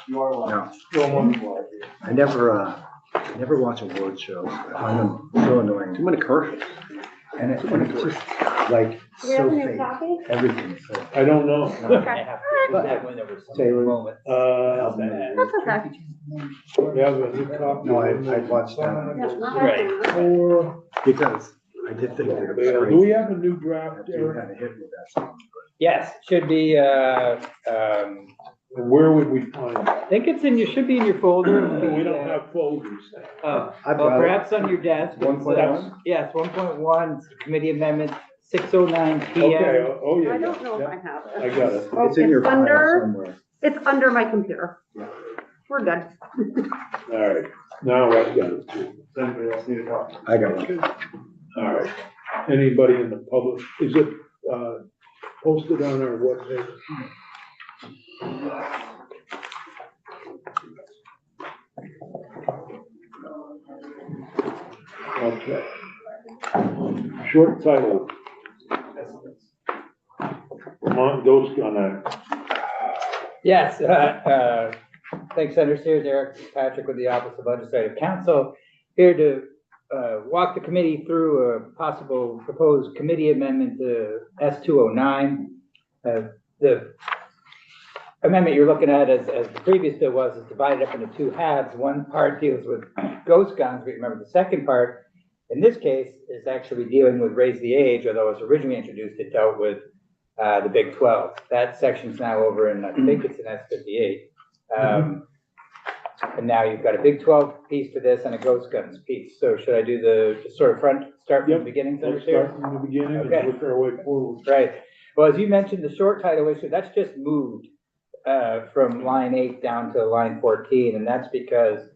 You are allowed. No. I never watch award shows. I find them so annoying. Too many commercials. And it's just like Do we have so a new fake. copy? Everything is so. I don't know. Okay. Taylor. That's okay. We have a new copy. No, I watched that Right. because I did think that it was Do crazy. we have a new draft, You Eric? kind of hit with that song. Yes, should be, Where would we find it? I think it's in your, should be in your folder. We don't have folders. Oh, I've well, got it. perhaps on your desk. It's, 1.1? Yes, 1.1, committee amendment, 6:09 Okay, PM. oh, yeah. I don't know if yeah. I have I it. got it. Oh, It's in your file under, somewhere. it's under my computer. Yeah. We're good. All right, now I've got it too. Does anybody else need a copy? I got one. All right. Anybody in the public, is it, posted on our website? Okay. Short title. Vermont Ghost Gun Act. Yes, thanks, Senator Sears, Eric Patrick with the Office of Legislative Counsel, here to walk the committee through a possible proposed committee amendment to S209. The amendment you're looking at, as the previous bill was, is divided up into two halves. One part deals with ghost guns, but remember the second part, in this case, is actually dealing with raise the age, although it was originally introduced, it dealt with the Big 12. That section's now over in, I think it's in S58. And now you've got a Big 12 piece to this and a ghost guns piece. So should I do the, just sort of start from the beginning, Senator Let's Sears? start from the beginning and Okay. work our way forward. Right. Well, as you mentioned, the short title issue, that's just moved from line 8 down to line 14. And that's because,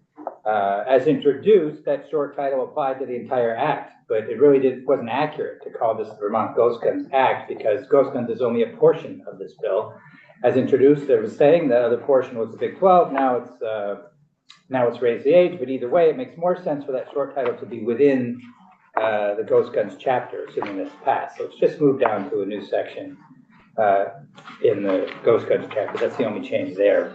as introduced, that short title applied to the entire act. But it really wasn't accurate to call this the Vermont Ghost Guns Act, because ghost guns is only a portion of this bill. As introduced, it was saying the other portion was the Big 12. Now it's raised the age. But either way, it makes more sense for that short title to be within the ghost guns chapter, assuming it's passed. So it's just moved down to a new section in the ghost guns chapter. That's the only change there.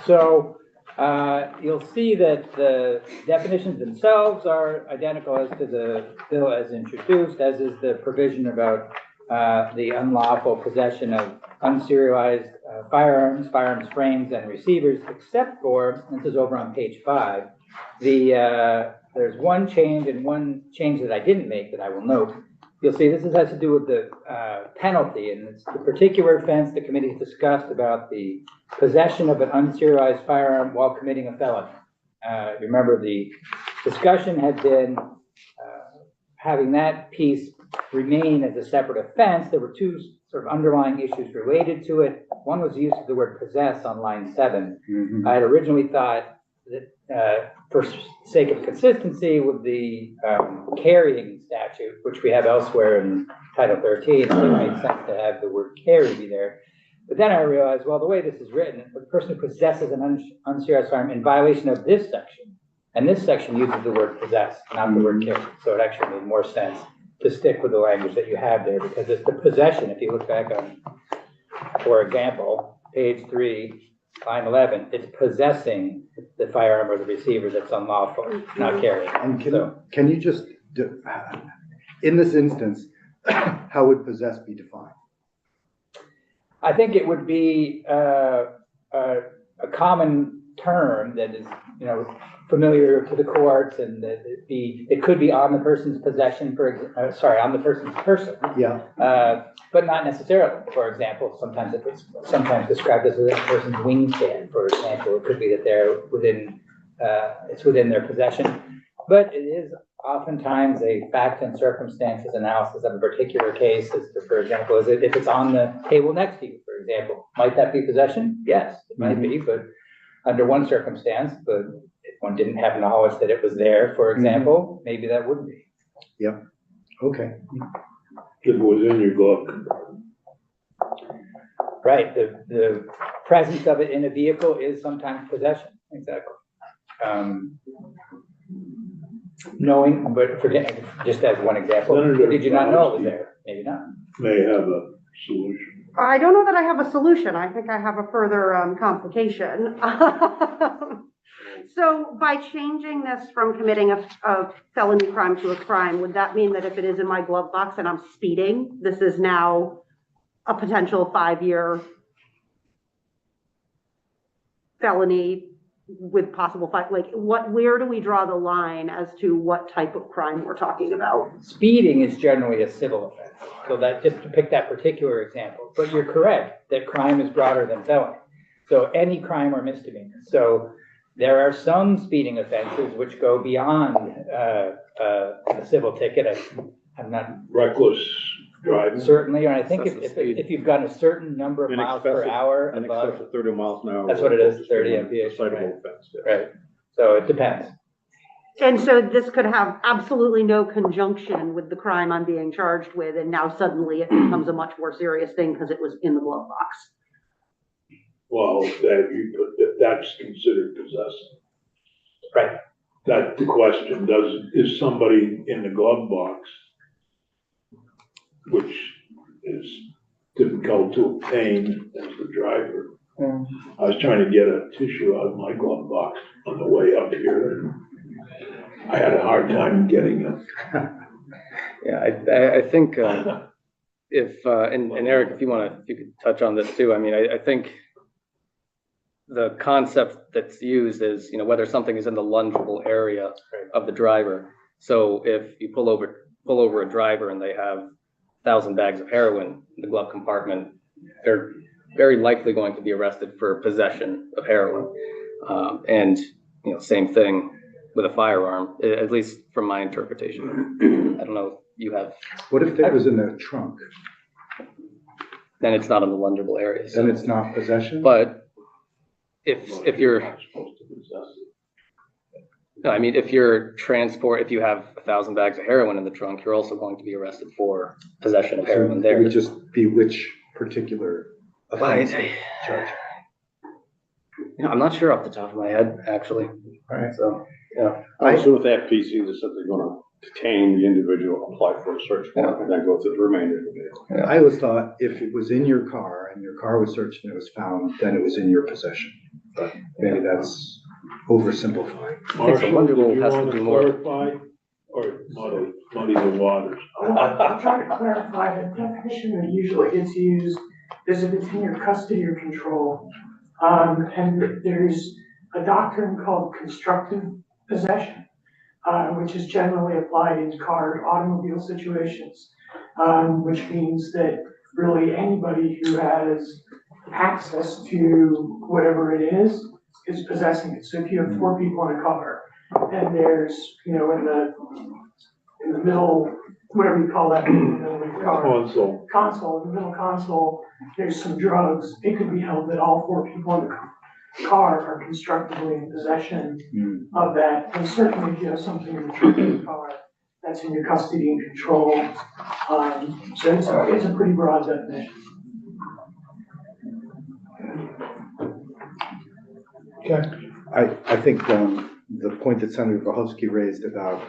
So you'll see that the definitions themselves are identical as to the bill as introduced, as is the provision about the unlawful possession of unserialized firearms frames, and receivers, except for, this is over on page 5, there's one change that I didn't make that I will note. You'll see this has to do with the penalty, and it's the particular offense the committee discussed about the possession of an unserialized firearm while committing a felony. Remember, the discussion had been having that piece remain as a separate offense. There were two sort of underlying issues related to it. One was the use of the word possess on line 7. I had originally thought that for sake of consistency with the carrying statute, which we have elsewhere in Title 13, it made sense to have the word carry be there. But then I realized, well, the way this is written, the person who possesses an unserialized firearm in violation of this section, and this section uses the word possess, not the word carry. So it actually made more sense to stick with the language that you have there, because it's the possession. If you look back on, for example, page 3, line 11, it's possessing the firearm or the receiver that's unlawful, not carrying. And can you just, in this instance, how would possess be defined? I think it would be a common term that is, familiar to the courts, and that it could be on the person's possession, on the person's person. Yeah. But not necessarily. For example, sometimes it's described as a person's wingspan. For example, it could be that they're within, it's within their possession. But it is oftentimes a fact and circumstances analysis of a particular case. As to, for example, if it's on the table next to you, for example, might that be possession? Yes, it might be, but under one circumstance, but if one didn't have knowledge that it was there, for example, maybe that wouldn't be. Yep. Okay. If it was in your glove compartment. Right. The presence of it in a vehicle is sometimes possession. Exactly. Knowing, but forget, just as one example, did you not know it was there? Maybe not. may have a solution. I don't know that I have a solution. I think I have a further complication. So by changing this from committing a felony crime to a crime, would that mean that if it is in my glove box and I'm speeding, this is now a potential 5-year felony with possible where do we draw the line as to what type of crime we're talking about? Speeding is generally a civil offense, so that, just to pick that particular example, but you're correct that crime is broader than felony. So any crime or misdemeanor. So there are some speeding offenses which go beyond a civil ticket. I'm not Reckless driving. certainly, and I think Excessive speed. if you've got a certain number of miles per hour In above, excess of 30 miles an hour. That's what it is, 30 mph, Citable right. offense, yeah. right? So it depends. And so this could have absolutely no conjunction with the crime I'm being charged with, and now suddenly it becomes a much more serious thing because it was in the glove box. Well, that's considered possessing. Right. That's the question, is somebody in the glove box, which is difficult to obtain as the driver. I was trying to get a tissue out of my glove box on the way up here, and I had a hard time getting it. Yeah, I think if, and Eric, if you could touch on this too. I mean, I think the concept that's used is, whether something is in the lungeable area of the driver. So if you pull over a driver and they have 1,000 bags of heroin in the glove compartment, they're very likely going to be arrested for possession of heroin. And, same thing with a firearm, at least from my interpretation. I don't know if you have. What if it was in the trunk? Then it's not in the lungeable area. Then it's not possession? But if you're, not supposed to possess it. no, I mean, if you have 1,000 bags of heroin in the trunk, you're also going to be arrested for possession of heroin It there. would just be which particular offense Right. charge. I'm not sure off the top of my head, actually. Right. So, yeah. Also with that piece, you just said they're gonna detain the individual, apply for a search warrant, and then go through the remainder of the vehicle. I always thought if it was in your car and your car was searched and it was found, then it was in your possession. But maybe that's oversimplifying. Marshall, Lungeable did you has to want be to more- clarify or muddy the waters? I'm trying to clarify, the definition that usually gets used is if it's in your custody or control. And there's a doctrine called constructive possession, which is generally applied in automobile situations, which means that really anybody who has access to whatever it is possessing it. So if you have 4 people in a car and there's, in the middle, whatever you call that, in the middle of the car, Console. in the middle console, there's some drugs, it could be held that all 4 people in the car are constructively in possession of that. And certainly if you have something in the trunk of the car, that's in your custody and control. So it's a pretty broad definition. Okay. I think the point that Senator Bohofsky raised about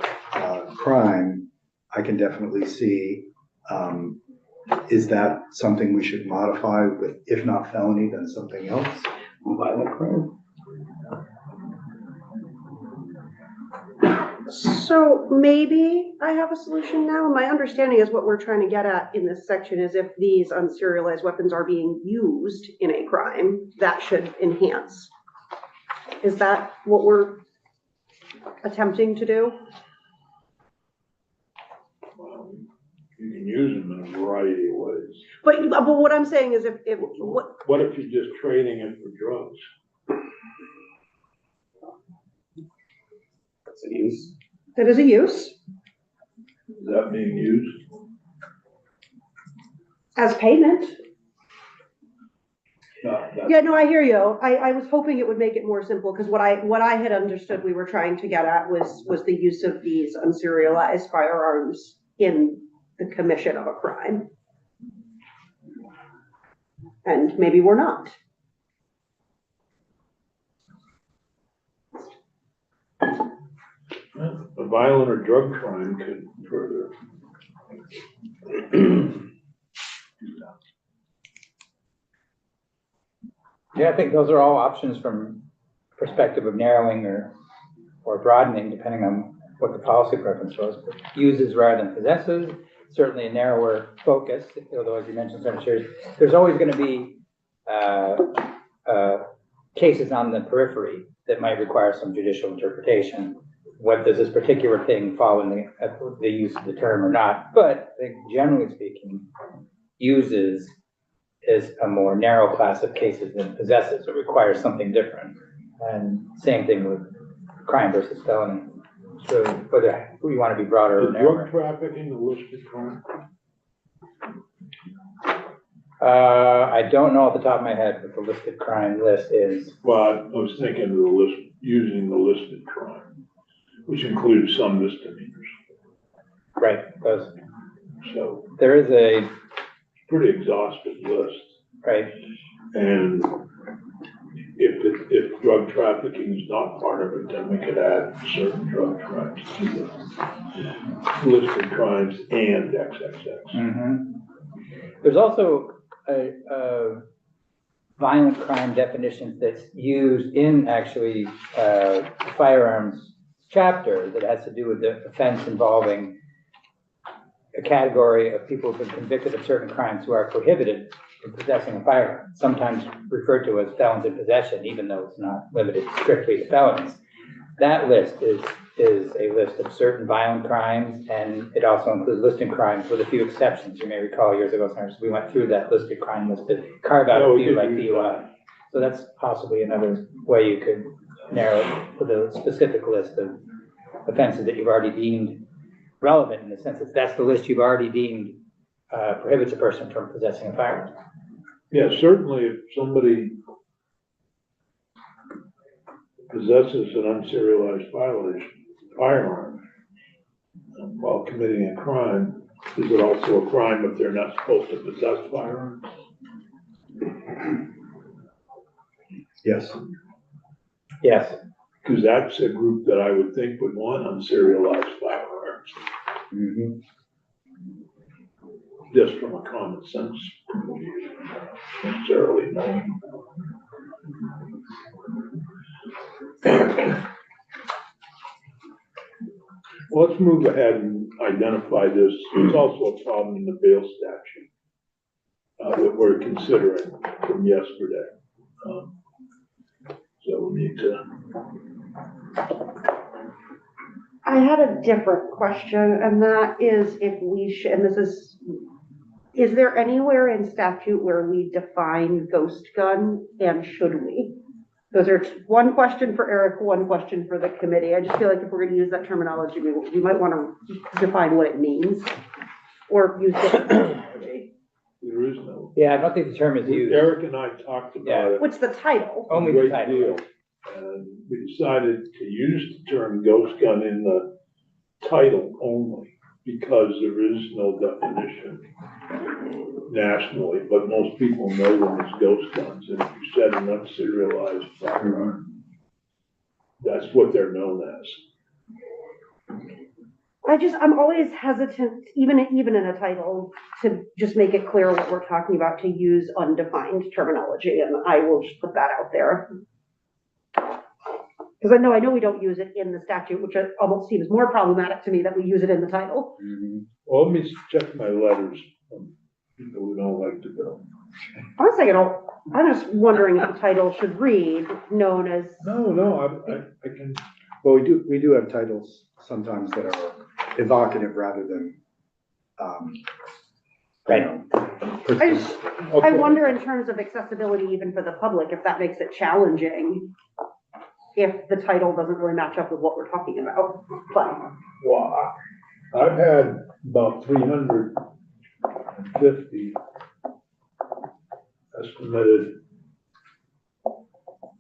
crime, I can definitely see. Is that something we should modify with, if not felony, then something else? Violent crime? So maybe I have a solution now. My understanding is what we're trying to get at in this section is if these unserialized weapons are being used in a crime, that should enhance. Is that what we're attempting to do? You can use them in a variety of ways. But what I'm saying is What if you're just trading it for drugs? That's a use. that is a use Is that being used? as payment. No, that's- Yeah, no, I hear you. I was hoping it would make it more simple, because what I had understood we were trying to get at was the use of these unserialized firearms in the commission of a crime. And maybe we're not. A violent or drug crime could further. Yeah, I think those are all options from perspective of narrowing or broadening, depending on what the policy preference was. But uses rather than possesses, certainly a narrower focus, although as you mentioned, there's always going to be cases on the periphery that might require some judicial interpretation. What does this particular thing fall in the use of the term or not? But I think generally speaking, uses is a more narrow class of cases than possesses. It requires something different. And same thing with crime versus felony. So whether you want to be broader or Is narrower. drug trafficking a listed crime? I don't know off the top of my head what the listed crime list is. Well, I was thinking of the list, using the listed crime, which includes some misdemeanors. Right, because So there is a, pretty exhaustive list. right, And if drug trafficking is not part of it, then we could add certain drug crimes to the listed crimes and XXX. mhm. There's also a violent crime definition that's used in actually firearms chapter that has to do with the offense involving a category of people who've been convicted of certain crimes who are prohibited from possessing a firearm, sometimes referred to as felons in possession, even though it's not limited strictly to felons. That list is a list of certain violent crimes, and it also includes listed crimes with a few exceptions. You may recall years ago, we went through that listed crime list to carve out No, a we few did like use DUI. So that's possibly another way you could narrow it with a specific list of offenses that you've already deemed relevant, in the sense that that's the list you've already deemed prohibits a person from possessing a firearm. Yeah, certainly if somebody possesses an unserialized firearm while committing a crime, is it also a crime if they're not supposed to possess firearms? Yes. Yes. Because that's a group that I would think would want unserialized firearms, Mhm. just from a common sense point of view, not necessarily knowing. Well, let's move ahead and identify this. It's also a problem in the bail statute that we're considering from yesterday. So we need to. I had a different question, and that is if we should, and is there anywhere in statute where we define ghost gun, and should we? Those are one question for Eric, one question for the committee. I just feel like if we're gonna use that terminology, we might wanna define what it means, or use different terminology. There is no. Yeah, I don't think the term is used. Eric and I talked about it. What's the title? a Only the great title. deal, and we decided to use the term ghost gun in the title only, because there is no definition nationally, but most people know them as ghost guns, and if you said an unserialized firearm, that's what they're known as. I'm always hesitant, even in a title, to just make it clear what we're talking about, to use undefined terminology, and I will just put that out there. Because I know we don't use it in the statute, which almost seems more problematic to me that we use it in the title. Mhm. Well, let me check my letters from people who don't like to bill. Honestly, I'm just wondering if the title should read known as, No, I can, Well, we do have titles sometimes that are evocative rather than, Right. I wonder in terms of accessibility even for the public, if that makes it challenging, if the title doesn't really match up with what we're talking about. But well, I've had about 350 estimated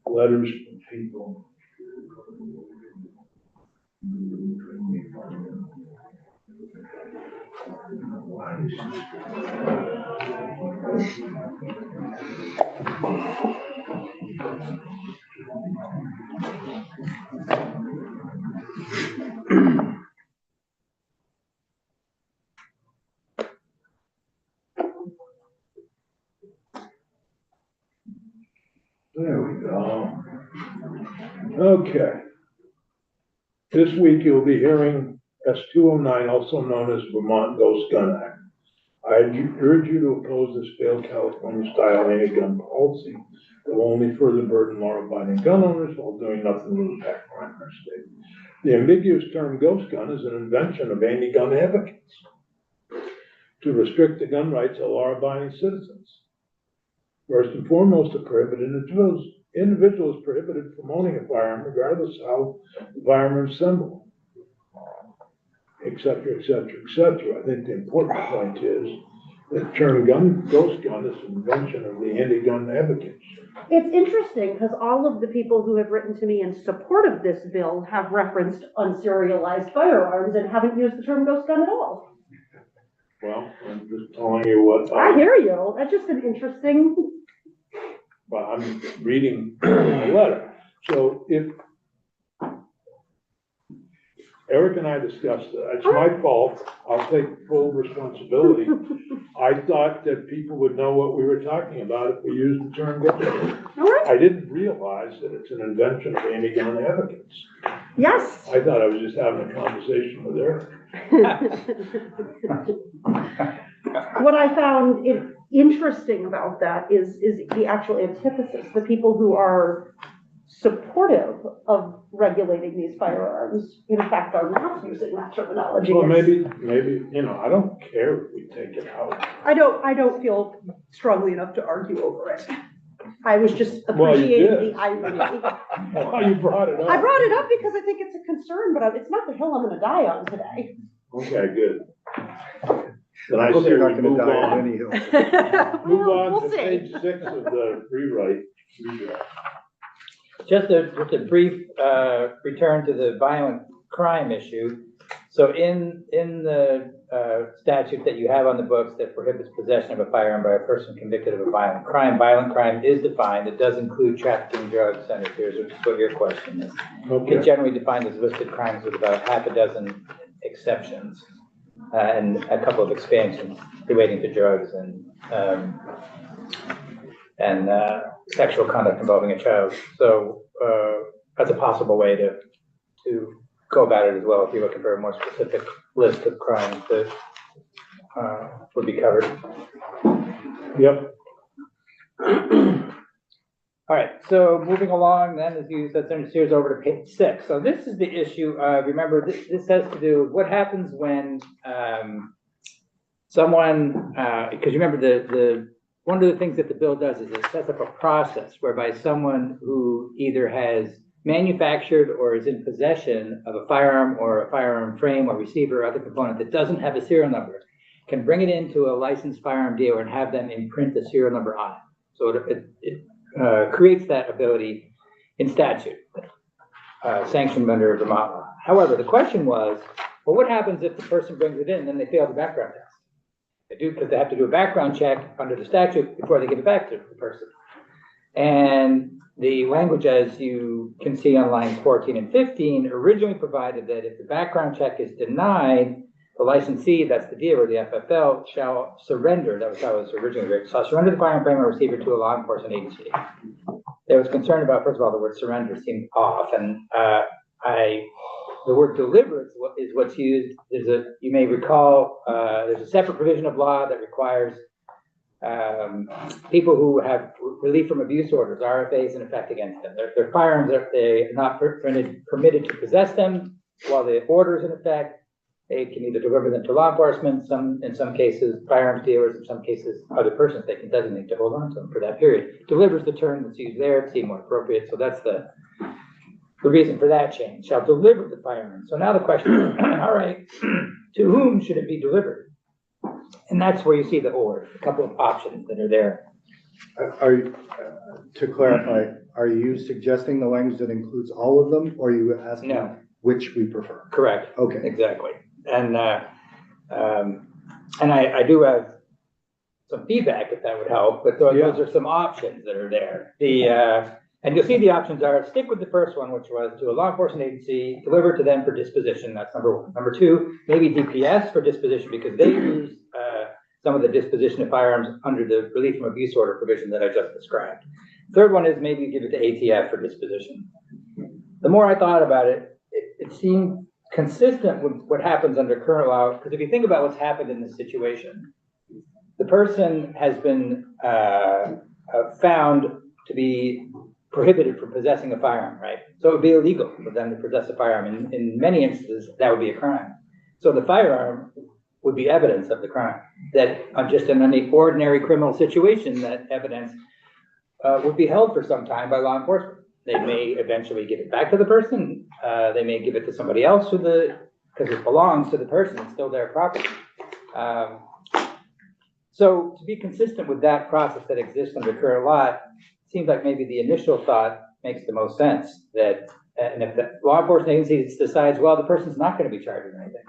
letters from people. go. Okay. This week you'll be hearing S-209, also known as Vermont Ghost Gun Act. I urge you to oppose this failed California-style anti-gun policy that will only further burden law-abiding gun owners while doing nothing to impact crime in our state. The ambiguous term ghost gun is an invention of anti-gun advocates to restrict the gun rights of law-abiding citizens. First and foremost, a prohibited individual is prohibited from owning a firearm regardless of how the firearm is assembled, et cetera, et cetera, et cetera. I think the important point is that the term ghost gun is an invention of the anti-gun advocates. It's interesting because all of the people who have written to me in support of this bill have referenced unserialized firearms and haven't used the term ghost gun at all. Well, I'm just telling you what. I hear you. That's just an interesting. But I'm reading a letter. So if Eric and I discussed it, it's my fault. I'll take full responsibility. I thought that people would know what we were talking about if we used the term gun. I didn't realize that it's an invention of anti-gun advocates. Yes. I thought I was just having a conversation with Eric. What I found interesting about that is the actual antithesis. The people who are supportive of regulating these firearms, in fact, are not using that terminology. Well, maybe, I don't care if we take it out. I don't feel strongly enough to argue over it. I was just Well, you appreciating did. the irony. Well, you brought it up. I brought it up because I think it's a concern, but it's not the hill I'm gonna die on today. Okay, good. Then I I hope say you're we not gonna move die on on. any hill. Move on We'll to see. page 6 of the rewrite. Just a brief return to the violent crime issue. So in the statute that you have on the books that prohibits possession of a firearm by a person convicted of a violent crime is defined. It does include trafficking, drugs, and affairs, which is what your question is. It's Okay, generally defined as listed crimes with about half a dozen exceptions and a couple of expansions relating to drugs and sexual conduct involving a child. So that's a possible way to go about it as well if you're looking for a more specific list of crimes that would be covered. yep. All right, so moving along then, as you said, here's over to page 6. So this is the issue, remember, this has to do with what happens when someone, because remember one of the things that the bill does is it sets up a process whereby someone who either has manufactured or is in possession of a firearm or a firearm frame or receiver or other component that doesn't have a serial number can bring it into a licensed firearm dealer and have them imprint the serial number on it. So it creates that ability in statute, sanctioned under Vermont law. However, the question was, well, what happens if the person brings it in and then they fail the background test? They do, because they have to do a background check under the statute before they give it back to the person. And the language, as you can see on lines 14 and 15, originally provided that if the background check is denied, the licensee, that's the dealer, the FFL, shall surrender, that was how it was originally written, shall surrender the firearm frame or receiver to a law enforcement agency. There was concern about, first of all, the word surrender seemed off, and the word deliver is what's used. You may recall, there's a separate provision of law that requires people who have relief from abuse orders, RFAs, in effect against them. Their firearms, they're not permitted to possess them while the order is in effect. They can either deliver them to law enforcement, in some cases, firearms dealers, in some cases, other persons they can designate to hold on to them for that period. Delivers the term that's used there, it seemed more appropriate, so that's the reason for that change. Shall deliver the firearm. So now the question is, all right, to whom should it be delivered? And that's where you see the or, a couple of options that are there. To clarify, are you suggesting the language that includes all of them, or are you asking No. which we prefer? Correct. Okay. Exactly. And I do have some feedback if that would help, but those are some options that are there. And you'll see the options are stick with the first one, which was to a law enforcement agency, deliver to them for disposition. That's number one. Number two, maybe DPS for disposition because they use some of the disposition of firearms under the relief from abuse order provision that I just described. Third one is maybe give it to ATF for disposition. The more I thought about it, it seemed consistent with what happens under current law, because if you think about what's happened in this situation, the person has been found to be prohibited from possessing a firearm, right? So it would be illegal for them to possess a firearm. In many instances, that would be a crime. So the firearm would be evidence of the crime. That just in any ordinary criminal situation, that evidence would be held for some time by law enforcement. They may eventually give it back to the person. They may give it to somebody else because it belongs to the person. It's still their property. So to be consistent with that process that exists under current law, it seems like maybe the initial thought makes the most sense. And if the law enforcement agency decides, well, the person's not going to be charged with anything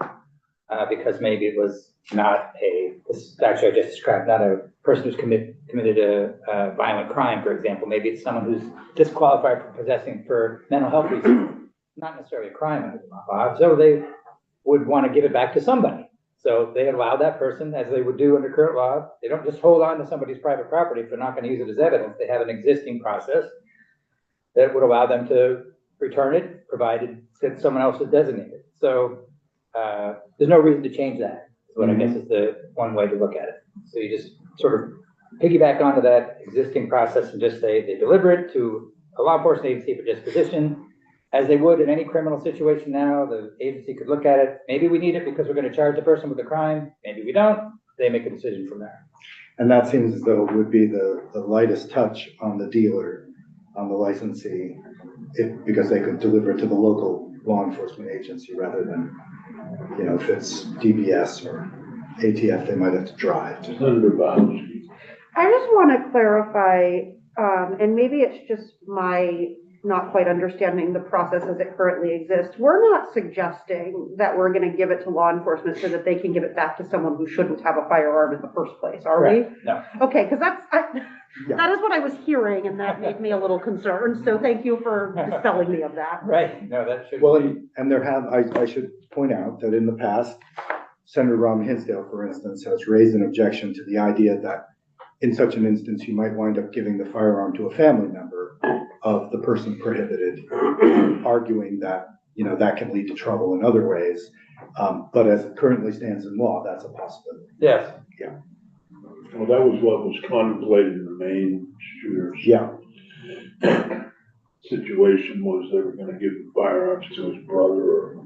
because maybe it was not actually I just described, not a person who's committed a violent crime, for example. Maybe it's someone who's disqualified from possessing for mental health reasons, not necessarily a crime under the law. So they would want to give it back to somebody. So they allow that person, as they would do under current law. They don't just hold on to somebody's private property if they're not going to use it as evidence. They have an existing process that would allow them to return it, provided that someone else is designated. So there's no reason to change that. What I guess is the one way to look at it. So you just sort of piggyback onto that existing process and just say they deliver it to a law enforcement agency for disposition, as they would in any criminal situation now. The agency could look at it. Maybe we need it because we're going to charge the person with a crime. Maybe we don't. They make a decision from there. And that seems as though it would be the lightest touch on the dealer, on the licensee, because they could deliver it to the local law enforcement agency rather than, if it's DBS or ATF, they might have to drive. Senator Bowles. I just want to clarify, and maybe it's just my not quite understanding the process as it currently exists. We're not suggesting that we're going to give it to law enforcement so that they can give it back to someone who shouldn't have a firearm in the first place, are we? No. Okay, because that is what I was hearing, and that made me a little concerned. So thank you for dispelling me of that. Right. No, that should Well, be. and I should point out that in the past, Senator Ron Hinsdale, for instance, has raised an objection to the idea that in such an instance, you might wind up giving the firearm to a family member of the person prohibited, arguing that, that can lead to trouble in other ways. But as it currently stands in law, that's a possibility. Yes. Yeah. Well, that was what was contemplated in the main shooter's Yeah. situation, was they were gonna give the firearms to his brother or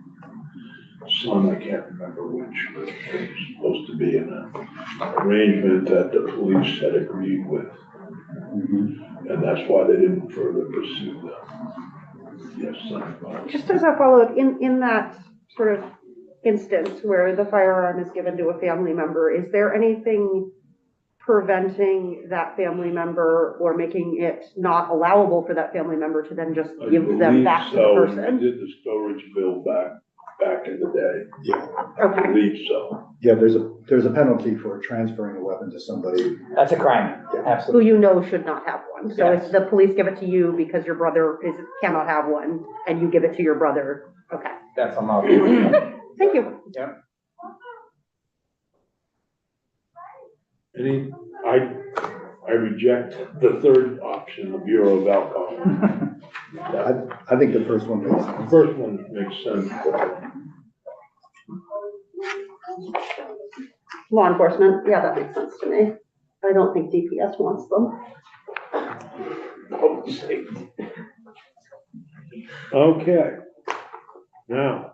son, I can't remember which, but it was supposed to be an arrangement that the police had agreed with. Mm-hmm. And that's why they didn't further pursue the, yes, Senator Bowles. Just as a follow-up, in that sort of instance where the firearm is given to a family member, is there anything preventing that family member or making it not allowable for that family member to then just I give them believe back to the so. person? We did the storage bill back in the day. Yeah. I Okay. believe so. Yeah, there's a penalty for transferring a weapon to somebody. That's a crime. Yeah. Who Absolutely. should not have one. So if the police give it to you because your brother cannot have one, and you give it to your brother, okay. That's unlawful. Thank you. Yeah. I reject the third option, the Bureau of Alcohol. I think the first one makes The sense. first one makes sense, but Law enforcement, yeah, that makes sense to me. I don't think DPS wants them. okay. Now,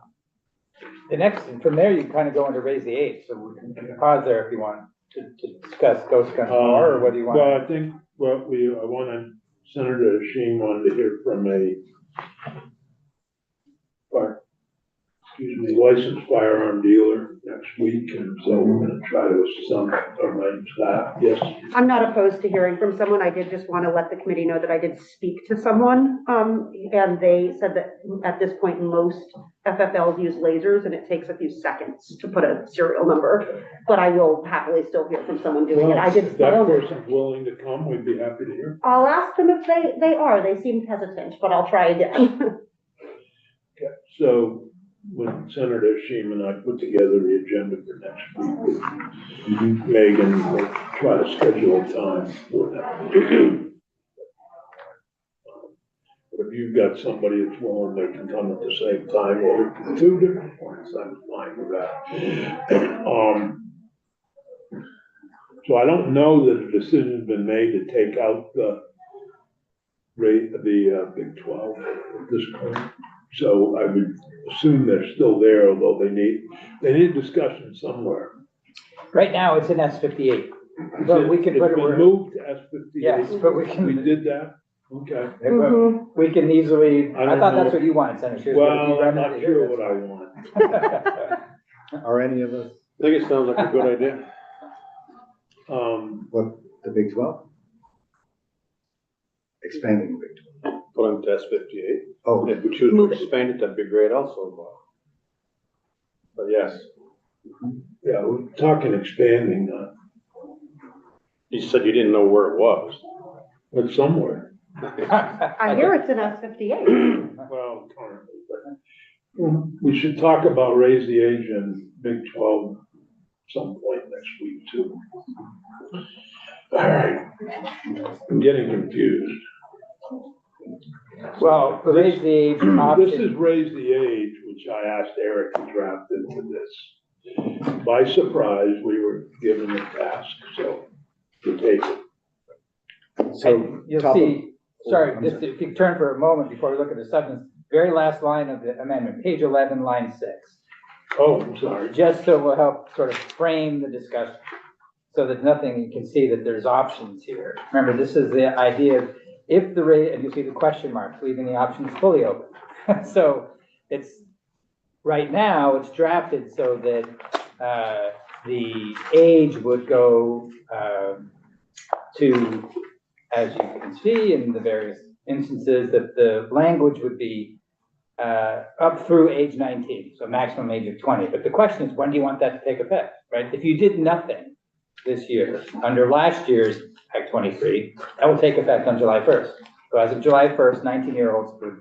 The next, from there, you kind of go into raise the age. So we can pause there if you want to discuss ghost guns more, or what do you want? well, I think I wanted Senator Sheen wanted to hear from a licensed firearm dealer next week, and so we're gonna try to arrange that. Yes. I'm not opposed to hearing from someone. I did just want to let the committee know that I did speak to someone. And they said that at this point, most FFLs use lasers and it takes a few seconds to put a serial number. But I will happily still hear from someone doing it. I did. If that person's willing to come, we'd be happy to hear. I'll ask them if they are. They seemed hesitant, but I'll try again. Okay, so when Senator Sheen and I put together the agenda for next week with Megan, we'll try to schedule a time for that. if you've got somebody that's willing that can come at the same time, or 2 different points, I'm fine with that. So I don't know that a decision's been made to take out the rate of the Big 12 at this point. So I would assume they're still there, although they need discussion somewhere. Right now, it's in S58, but we can It's put it been where, moved to S58. yes, but we We can, did that? Okay. we can easily, I I don't thought that's know. what you wanted, Senator Shears. but if you'd Well, I'm rather not hear sure this- what I want. Are any of us, I think it sounds like a good idea. what, the Big 12? Expanding the Big 12? Put on to S58. Oh, If we choose to Move it. expand it, that'd be great also. But yes, Yeah, we're talking expanding, you said you didn't know where it was. but somewhere. I hear it's in S58. Well, currently, but we should talk about raise the age in Big 12 some point next week too. All right, I'm getting confused. Well, the raise the age This is option, raise the age, which I asked Eric to draft into this. By surprise, we were given a task, so we take it. so. and you'll top of- see, sorry, I'm just if you turn for a moment before we look at the substance, very last line of the amendment, page 11, line 6. Oh, I'm sorry. Just so we'll help sort of frame the discussion, so that nothing, you can see that there's options here. Remember, this is the idea of if the rate, and you see the question marks, leaving the options fully open. So it's, right now, it's drafted so that the age would go to, as you can see in the various instances, that the language would be up through age 19, so maximum age of 20. But the question is, when do you want that to take effect, right? If you did nothing this year, under last year's Act 23, that will take effect on July 1st. So as of July 1st, 19-year-olds would,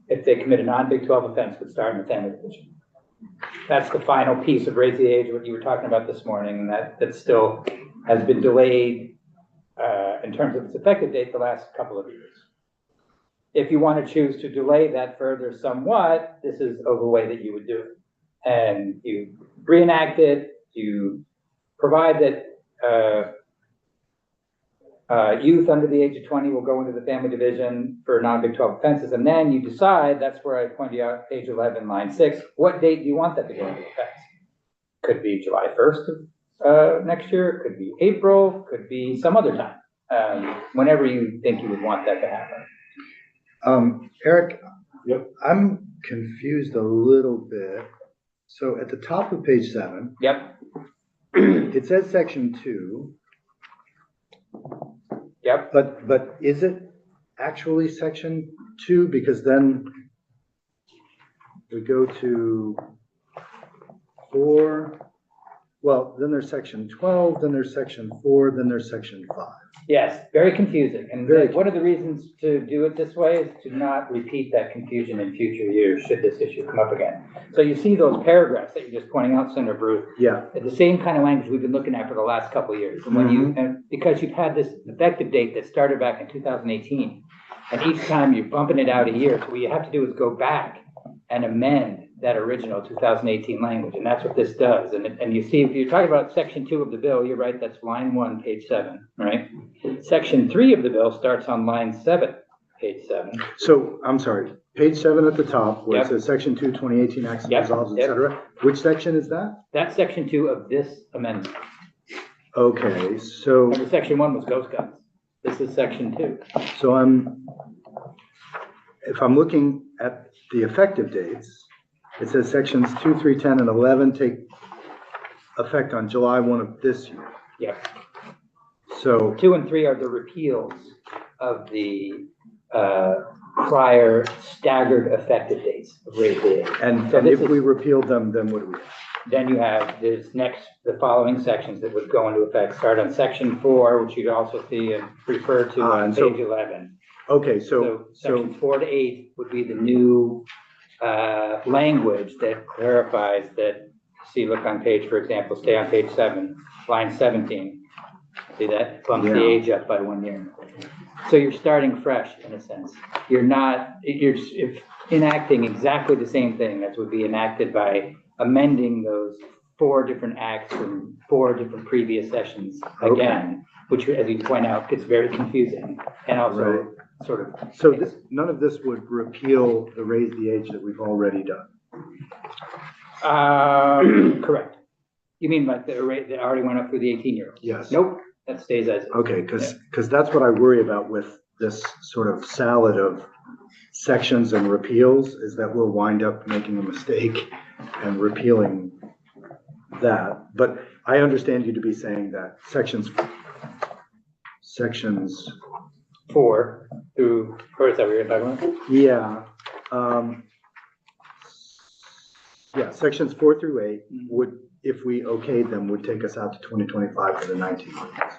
if they commit a non-Big 12 offense, would start in the family division. That's the final piece of raise the age, what you were talking about this morning, and that still has been delayed in terms of its effective date the last couple of years. If you want to choose to delay that further somewhat, this is a way that you would do it. And you reenact it, you provide that youth under the age of 20 will go into the family division for non-Big 12 offenses, and then you decide, that's where I pointed out, page 11, line 6, what date do you want that to go into effect? Could be July 1st of next year, it could be April, could be some other time, whenever you think you would want that to happen. Eric? Yep. I'm confused a little bit. So at the top of page 7, Yep, it says section 2, yep. but is it actually section 2? Because then we go to 4, well, then there's section 12, then there's section 4, then there's section 5. Yes, very confusing. And Very one of the reasons to do it this way is to not repeat that confusion in future years, should this issue come up again. So you see those paragraphs that you're just pointing out, Senator Brew, Yeah, the same kind of language we've been looking at for the last couple of years. And when and because you've had this effective date that started back in 2018, and each time you're bumping it out a year, so what you have to do is go back and amend that original 2018 language, and that's what this does. And you see, if you're talking about section 2 of the bill, you're right, that's line 1, page 7, right? Section 3 of the bill starts on line 7, page 7. so I'm sorry, page 7 at the top, where it Yep. says section 2, 2018 acts and Yep, resolves, et yep. cetera. Which section is that? That's section 2 of this amendment. Okay, so, Remember, section 1 was ghost guns. This is section 2. so if I'm looking at the effective dates, it says sections 2, 3, 10, and 11 take effect on July 1 of this year. Yep. So, 2 and 3 are the repeals of the prior staggered effective dates of raise the age. and So this if is- we repealed them, then what do we have? Then you have the following sections that would go into effect, start on section 4, which you'd also see and refer to on and so- page 11. Okay, So so, sections 4 to 8 would be the new language that clarifies that, see, look on page, for example, stay on page 7, line 17. See that? Bumps the Yeah. age up by 1 year. So you're starting fresh in a sense. You're not, you're if enacting exactly the same thing that would be enacted by amending those 4 different acts from 4 different previous sessions again, which, as you point out, gets very confusing and also sort of. So none of this would repeal the raise the age that we've already done. Correct. You mean like the rate that already went up for the 18-year-olds? Yes. Nope, that stays as is. Okay, because that's what I worry about with this sort of salad of sections and repeals, is that we'll wind up making a mistake and repealing that. But I understand you to be saying that sections 4 through, or is that what you're talking about? yeah, sections 4 through 8 would, if we okayed them, would take us out to 2025 for the 19 months.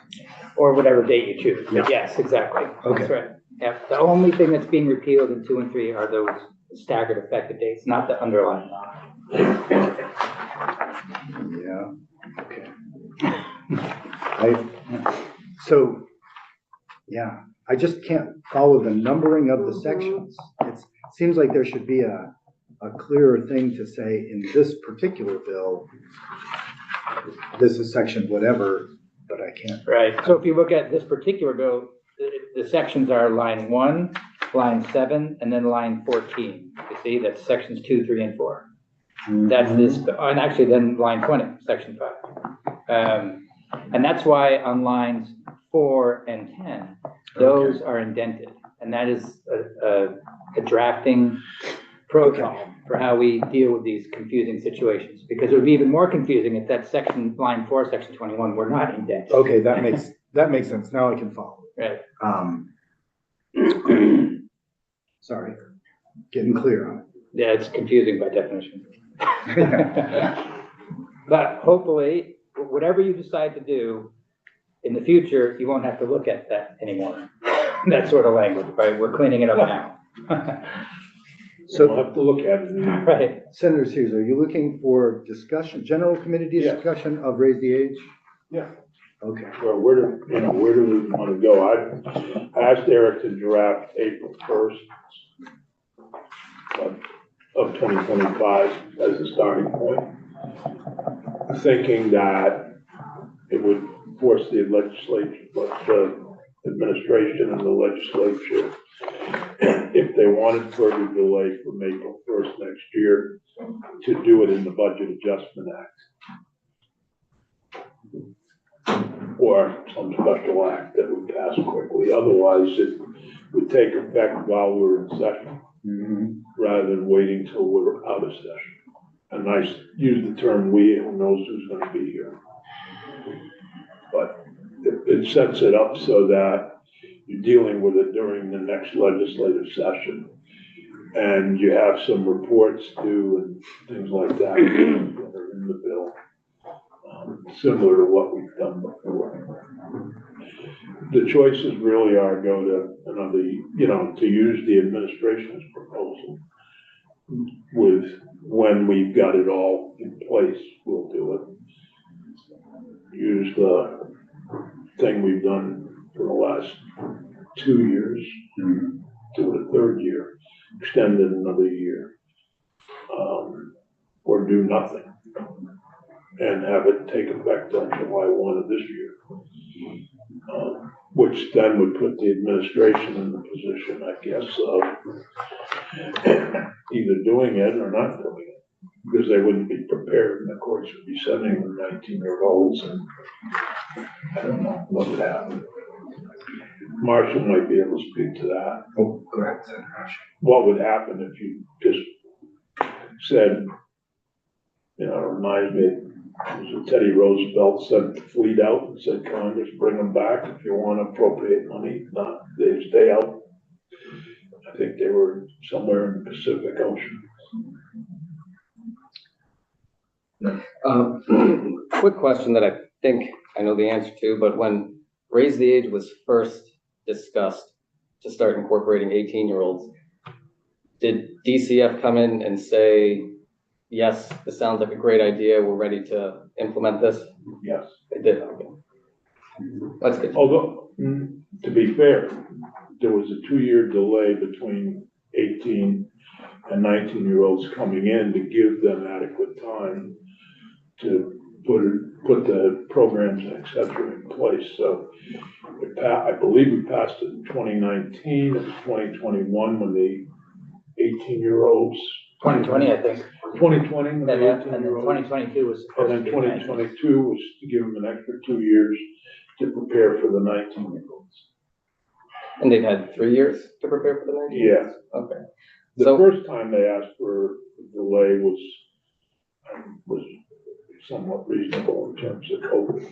Or whatever date you choose. Yeah. Yes, exactly. Okay. That's right. Yeah, the only thing that's being repealed in 2 and 3 are those staggered effective dates, not the underlying law. Yeah, okay. I just can't follow the numbering of the sections. It seems like there should be a clearer thing to say in this particular bill. This is section whatever, but I can't. Right. So if you look at this particular bill, the sections are line 1, line 7, and then line 14. You see, that's sections 2, 3, and 4. That's this, and actually then line 20, section 5. And that's why on lines 4 and 10, those are indented. And that is a drafting protocol for how we deal with these confusing situations. Because it would be even more confusing if that section, line 4, section 21, were not indented. Okay, that makes sense. Now I can follow. Right. Sorry, getting clear on it. Yeah, it's confusing by definition. But hopefully, whatever you decide to do in the future, you won't have to look at that anymore. That sort of language, right? We're cleaning it up now. So we'll have to look at it. Right. Senator Sears, are you looking for discussion, general committee discussion of raise the age? Yeah. Okay. Well, where do we want to go? I asked Eric to draft April 1st of 2025 as a starting point, thinking that it would force the legislature, the administration and the legislature, if they wanted further delay from April 1st next year, to do it in the Budget Adjustment Act. Or some special act that would pass quickly. Otherwise, it would take effect while we're in session, rather than waiting till we're out of session. And I use the term "we," who knows who's going to be here. But it sets it up so that you're dealing with it during the next legislative session. And you have some reports due and things like that that are in the bill. Similar to what we've done before. The choices really are go to another, to use the administration's proposal with when we've got it all in place, we'll do it. Use the thing we've done for the last 2 years, do it a third year, extend it another year, or do nothing. And have it take effect on July 1 of this year. Which then would put the administration in the position, I guess, of either doing it or not doing it. Because they wouldn't be prepared, and the courts would be sending them 19-year-olds, and I don't know what would happen. Marshall might be able to speak to that. Oh, go ahead, Senator Rush. What would happen if you just said, reminds me, Teddy Roosevelt sent the fleet out and said, Congress, bring them back if you want to appropriate money. Not, they stay out. I think they were somewhere in the Pacific Ocean. Quick question that I think I know the answer to, but when raise the age was first discussed to start incorporating 18-year-olds, did DCF come in and say, yes, this sounds like a great idea, we're ready to implement this? Yes. They did, okay. That's good. Although, to be fair, there was a 2-year delay between 18 and 19-year-olds coming in to give them adequate time to put the programs, et cetera, in place. So I believe we passed it in 2019, it was 2021 when the 18-year-olds. 2020, I think. 2020, when the And then 18-year-olds. 2022 was And supposed then to be 2022 was to give them an extra 2 years to prepare for the 19-year-olds. And they've had 3 years to prepare for the 19? Yeah. Okay. The So- first time they asked for a delay was somewhat reasonable in terms of COVID.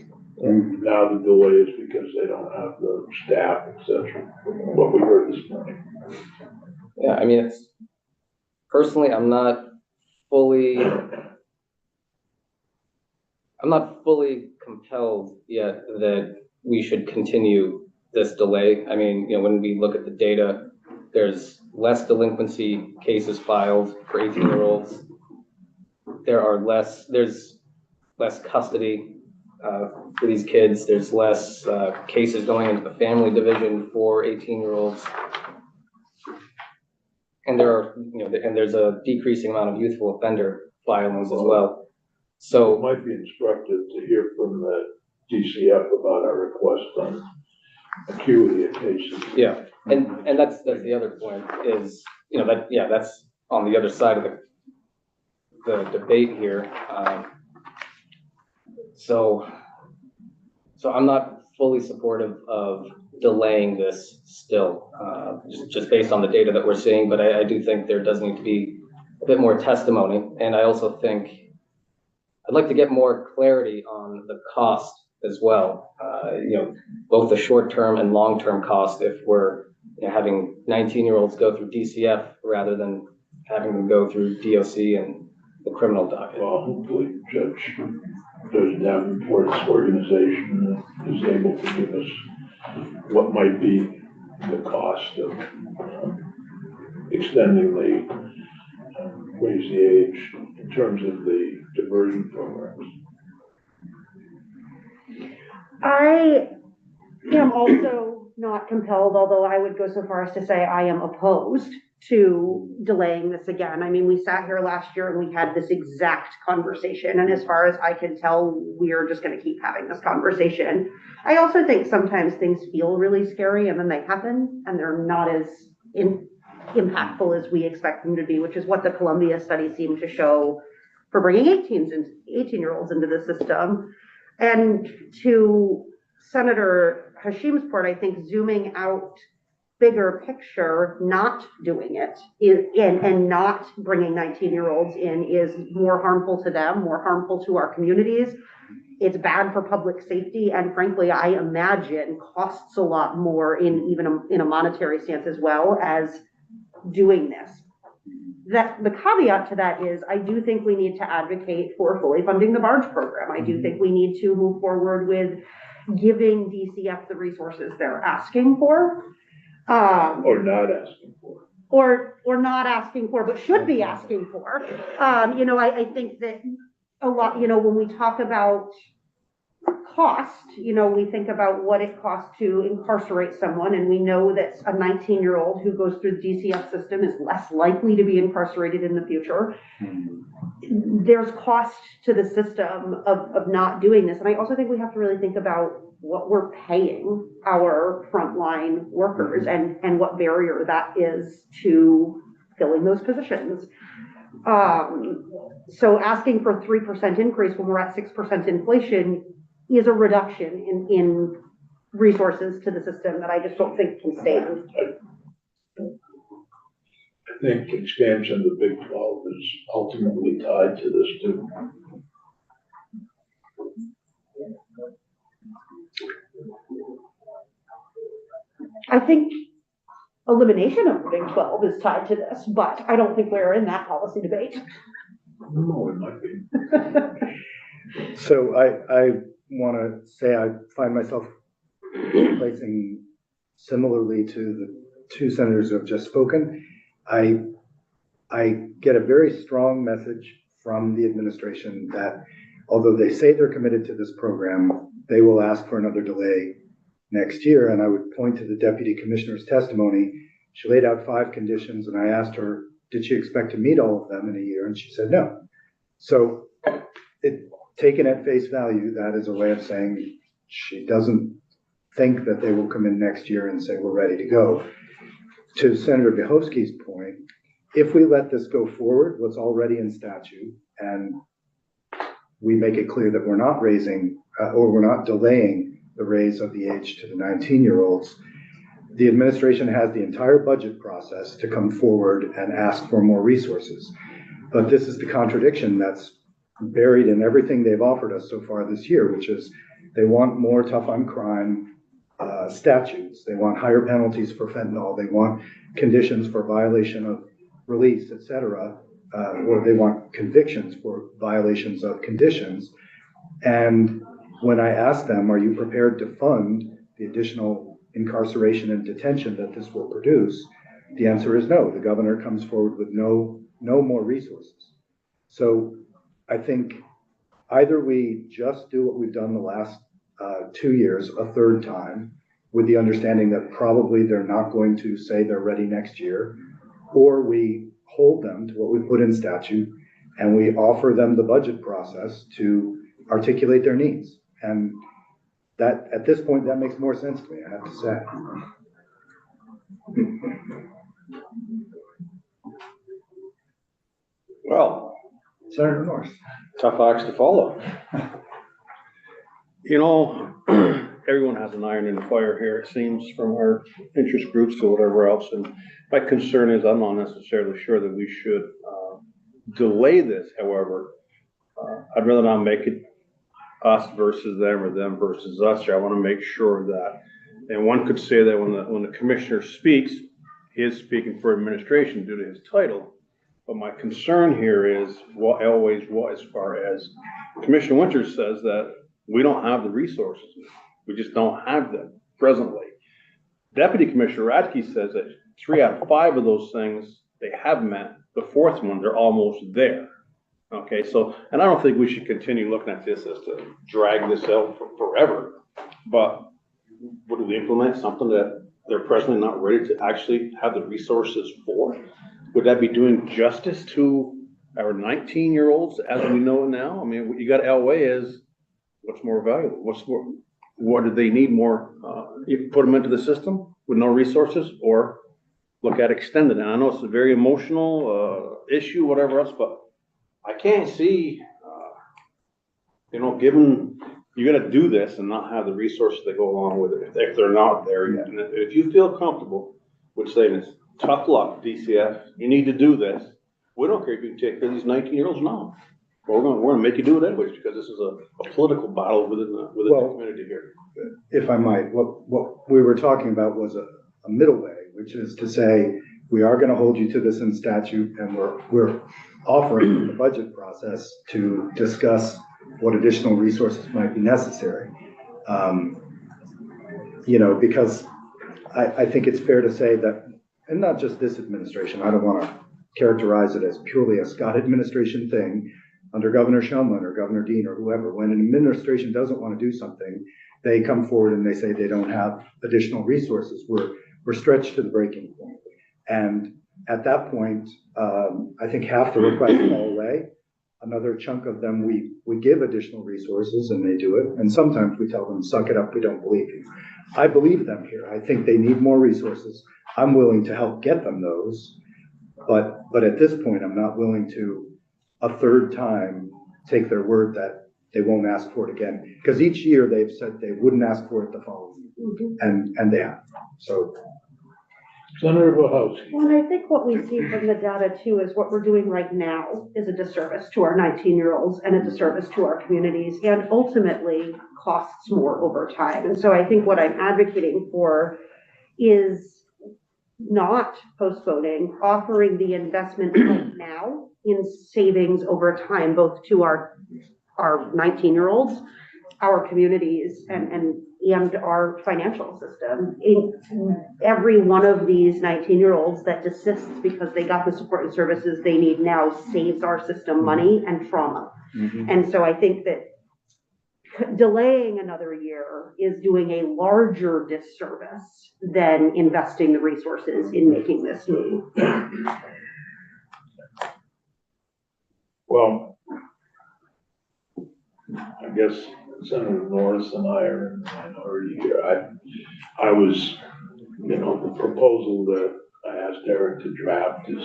Now the delay is because they don't have the staff, et cetera, what we heard this morning. Yeah, I mean, it's, personally, I'm not fully compelled yet that we should continue this delay. I mean, you know, when we look at the data, there's less delinquency cases filed for 18-year-olds. There's less custody for these kids. There's less cases going into the family division for 18-year-olds. And there's a decreasing amount of youthful offender filings as well. It So, might be instructive to hear from the DCF about our request on acuity of cases. yeah, and that's the other point is, you know, that's on the other side of the debate here. So I'm not fully supportive of delaying this still, just based on the data that we're seeing, but I do think there does need to be a bit more testimony. And I also think I'd like to get more clarity on the cost as well. You know, both the short-term and long-term cost if we're, you know, having 19-year-olds go through DCF rather than having them go through DOC and the criminal docket. Well, hopefully Judge Davenport's organization is able to give us what might be the cost of extending raise the age in terms of the diversion programs. I am also not compelled, although I would go so far as to say I am opposed to delaying this again. I mean, we sat here last year and we had this exact conversation, and as far as I can tell, we're just gonna keep having this conversation. I also think sometimes things feel really scary and then they happen and they're not as impactful as we expect them to be, which is what the Columbia study seemed to show for bringing 18-year-olds into the system. And to Senator Hashim's point, I think zooming out bigger picture, not doing it and not bringing 19-year-olds in is more harmful to them, more harmful to our communities. It's bad for public safety, and frankly, I imagine costs a lot more in a monetary stance as well as doing this. That the caveat to that is I do think we need to advocate for fully funding the barge program. I do think we need to move forward with giving DCF the resources they're asking for. Or not asking for. Or not asking for, but should be asking for. You know, I think that a lot, you know, when we talk about cost, you know, we think about what it costs to incarcerate someone, and we know that a 19-year-old who goes through the DCF system is less likely to be incarcerated in the future. There's cost to the system of not doing this. And I also think we have to really think about what we're paying our frontline workers and what barrier that is to filling those positions. So asking for 3% increase when we're at 6% inflation is a reduction in resources to the system that I just don't think can stand. I think expansion of the Big 12 is ultimately tied to this too. I think elimination of the Big 12 is tied to this, but I don't think we're in that policy debate. No, it might be. So I want to say I find myself placing similarly to the two senators who have just spoken. I get a very strong message from the administration that although they say they're committed to this program they will ask for another delay next year. And I would point to the deputy commissioner's testimony. She laid out 5 conditions, and I asked her, did she expect to meet all of them in a year? And she said no. So taken at face value, that is a way of saying she doesn't think that they will come in next year and say, we're ready to go. To Senator Vyhovsky's point, if we let this go forward, what's already in statute, and we make it clear that we're not raising or we're not delaying the raise of the age to the 19-year-olds, the administration has the entire budget process to come forward and ask for more resources. But this is the contradiction that's buried in everything they've offered us so far this year, which is they want more tough on crime statutes. They want higher penalties for fentanyl. They want conditions for violation of release, et cetera, or they want convictions for violations of conditions. And when I ask them, are you prepared to fund the additional incarceration and detention that this will produce? The answer is no. The governor comes forward with no more resources. So I think either we just do what we've done the last 2 years a third time, with the understanding that probably they're not going to say they're ready next year, or we hold them to what we put in statute and we offer them the budget process to articulate their needs. And that, at this point, that makes more sense to me, I have to say. Well, Senator North. tough acts to follow. You know, everyone has an iron in the fire here, it seems, from our interest groups to whatever else. And my concern is I'm not necessarily sure that we should delay this. However, I'd rather not make it us versus them or them versus us here. I want to make sure that, and one could say that when the commissioner speaks, he is speaking for administration due to his title. But my concern here is what always was, as far as Commissioner Winters says, that we don't have the resources. We just don't have them presently. Deputy Commissioner Radke says that 3 out of 5 of those things they have met. The 4th one, they're almost there. Okay, so, and I don't think we should continue looking at this as to drag this out for forever. But would we implement something that they're presently not ready to actually have the resources for? Would that be doing justice to our 19-year-olds as we know now? I mean, what you got to outweigh is what's more valuable? What do they need more? You put them into the system with no resources, or look at extended. And I know it's a very emotional issue, whatever else, but I can't see, given you're going to do this and not have the resources that go along with it if they're not there yet. And if you feel comfortable with saying it's tough luck, DCF, you need to do this. We don't care if you can take care of these 19-year-olds now. But we're going to make you do it anyways, because this is a political battle within the community here. If I might, what we were talking about was a middle way, which is to say we are going to hold you to this in statute, and we're offering the budget process to discuss what additional resources might be necessary. Because I think it's fair to say that, and not just this administration, I don't want to characterize it as purely a Scott administration thing. Under Governor Shumlin or Governor Dean or whoever, when an administration doesn't want to do something, they come forward and they say they don't have additional resources. We're stretched to the breaking point. And at that point, I think half the requests fall away. Another chunk of them, we give additional resources and they do it. And sometimes we tell them, suck it up, we don't believe you. I believe them here. I think they need more resources. I'm willing to help get them those. But at this point, I'm not willing to a third time take their word that they won't ask for it again. Because each year they've said they wouldn't ask for it the following year. And they have. So. Senator Vyhovsky. Well, and I think what we see from the data too is what we're doing right now is a disservice to our 19-year-olds and a disservice to our communities, and ultimately costs more over time. And so I think what I'm advocating for is not postponing, offering the investment right now in savings over time, both to our 19-year-olds, our communities, and our financial system. In every one of these 19-year-olds that desists because they got the support and services they need now saves our system money and trauma. Mm-hmm. And so I think that delaying another year is doing a larger disservice than investing the resources in making this move. Well, I guess Senator Norris and I are in the minority here. I was, the proposal that I asked Eric to draft is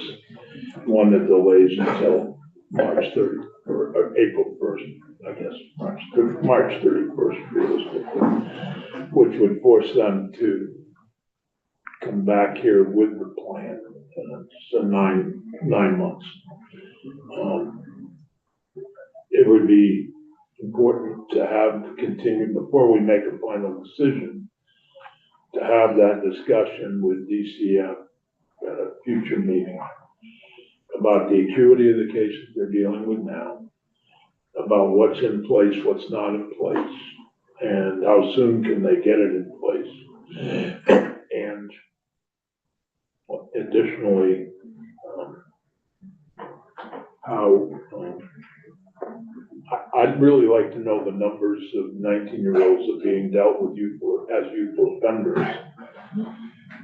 one that delays until March 30, or April 1st, I guess, March 31st realistically, which would force them to come back here with the plan. So nine months. It would be important to have continued, before we make a final decision, to have that discussion with DCF at a future meeting about the acuity of the cases they're dealing with now, about what's in place, what's not in place, and how soon can they get it in place. And additionally, I'd really like to know the numbers of 19-year-olds that are being dealt with as youth offenders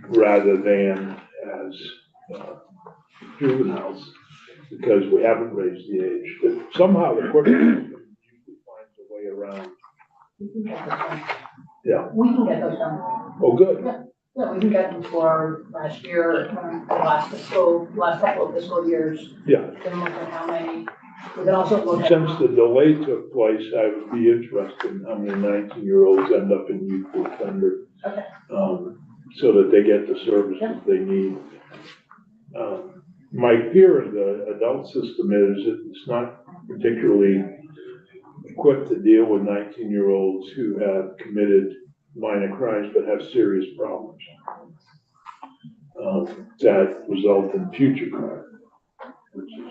rather than as juveniles, because we haven't raised the age. But somehow the court system usually finds a way around. Yeah. We can get those done. Oh, good. Yeah, we can get them for last year, the last couple of fiscal years. Yeah. Then look at how many, we can also look at. Since the delay took place, I would be interested in how many 19-year-olds end up in youth offender. Okay. So that they get the services they need. My fear of the adult system is that it's not particularly equipped to deal with 19-year-olds who have committed minor crimes but have serious problems that result in future crime, which is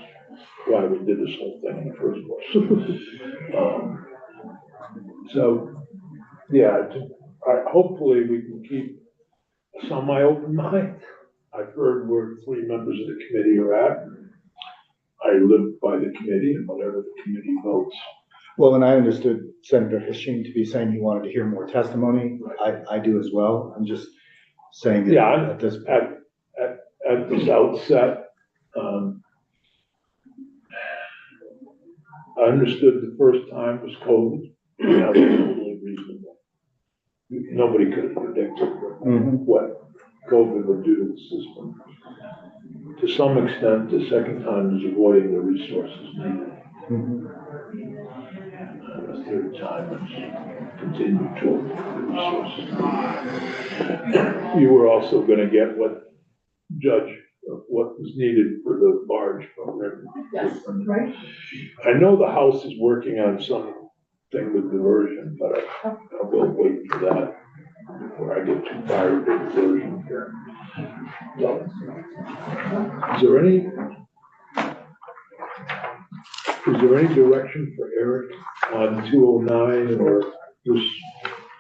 why we did this whole thing in the first place. So, yeah, hopefully we can keep a semi-open mind. I've heard where 3 members of the committee are at. I live by the committee and whatever the committee votes. Well, and I understood Senator Hashim to be saying he wanted to hear more testimony. I do as well. I'm just saying that Yeah, at this point. At this outset, I understood the first time was COVID. That was totally reasonable. Nobody could have predicted what COVID would do to the system. To some extent, the second time is avoiding the resources needed. The third time is continue to avoid the resources. You were also going to get what was needed for the barge program. Yes, right. I know the House is working on something with diversion, but I will wait for that before I get too tired of diversion here. So, is there any direction for Eric on 209 or this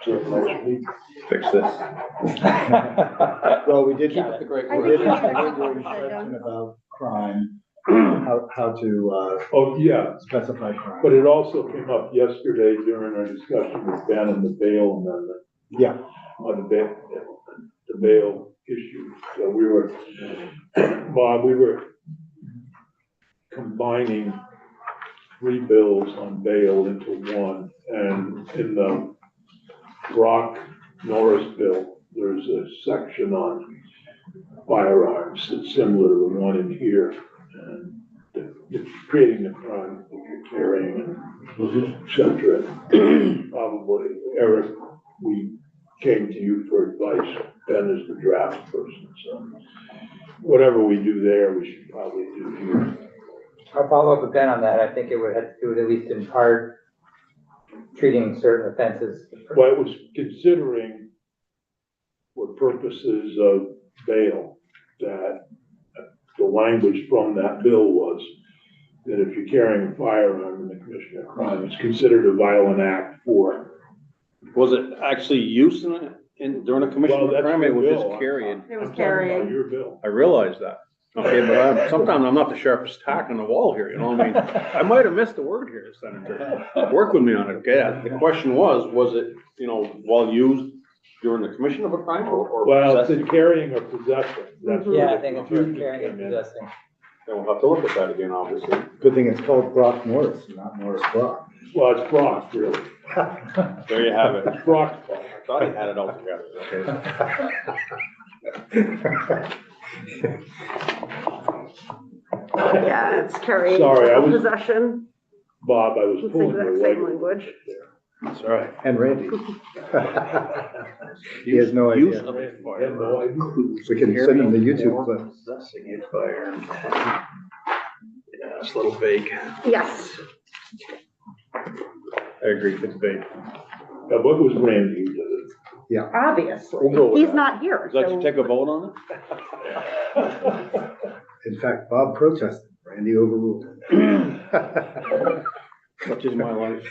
next week? Fix this. Well, we did Keep have up the great I work. a think we did lingering that, question about crime, how to Oh, yeah, specify crime. but it also came up yesterday during our discussion with Ben and the bail amendment. Yeah. On the bail issue. So we were, Bob, we were combining 3 bills on bail into one. And in the Brock Norris bill, there's a section on firearms that's similar to the one in here. And it's creating the crime that you're carrying and et cetera. Probably, Eric, we came to you for advice. Ben is the draft person, so whatever we do there, we should probably do here. I'll follow up with Ben on that. I think it would have to do with, at least in part, treating certain offenses. Well, it was considering for purposes of bail that the language from that bill was that if you're carrying a firearm in the commission of crime, it's considered a violent act for. Was it actually use during a commission Well, of that's crime? It your was bill. just carried. It was I'm talking about carrying. your bill. I realized that. Okay, but sometimes I'm not the sharpest tack on the wall here, you know, I mean, I might have missed a word here, Senator. Work with me on it, okay? The question was it, you know, well used during the commission of a crime or? Well, it's possessing? in carrying or possessing, that's Mhm. where Yeah, I the think it's confusion carrying and came in. possessing. Then we'll have to look at that again, obviously. Good thing it's called Brock Norris, not Norris Brock. Well, it's Brock, really. There you have it. It's Brock's fault. I thought he had it all together. Yeah, it's carrying Sorry, I was- possession. Bob, I was It's the pulling your exact leg. same language. That's all right. And Randy. He has no Use idea. of a I had firearm. no idea. We can send him the YouTube clip. Possessing a firearm. Yeah, it's a little vague. Yes. I agree, it's vague. What was Randy? Obviously. We'll go with He's that. not here, Let's so. take a vote on In fact, Bob protested, Randy overruled. it? Such is my life.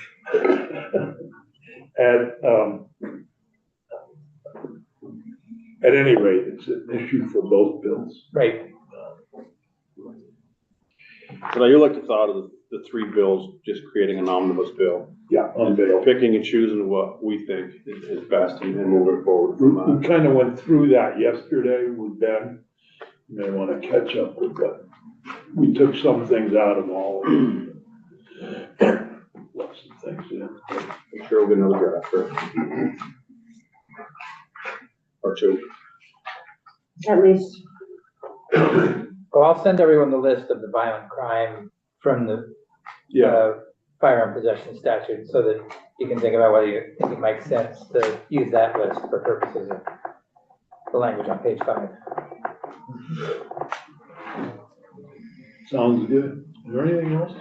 And, at any rate, it's an issue for both bills. Right. So you like the thought of the three bills, just creating an omnibus bill, Yeah, on bail. picking and choosing what we think is best and then moving forward We, from we kind of went through that yesterday with Ben. You may want to catch up with that. We took some things out of all of them. Left some things in. I'm sure we'll get another draft first. Or two. At least. Well, I'll send everyone the list of the violent crime from the firearm possession statute so that you can think about whether you think it makes sense to use that list for purposes of the language on page 5. Sounds good. Is there anything else?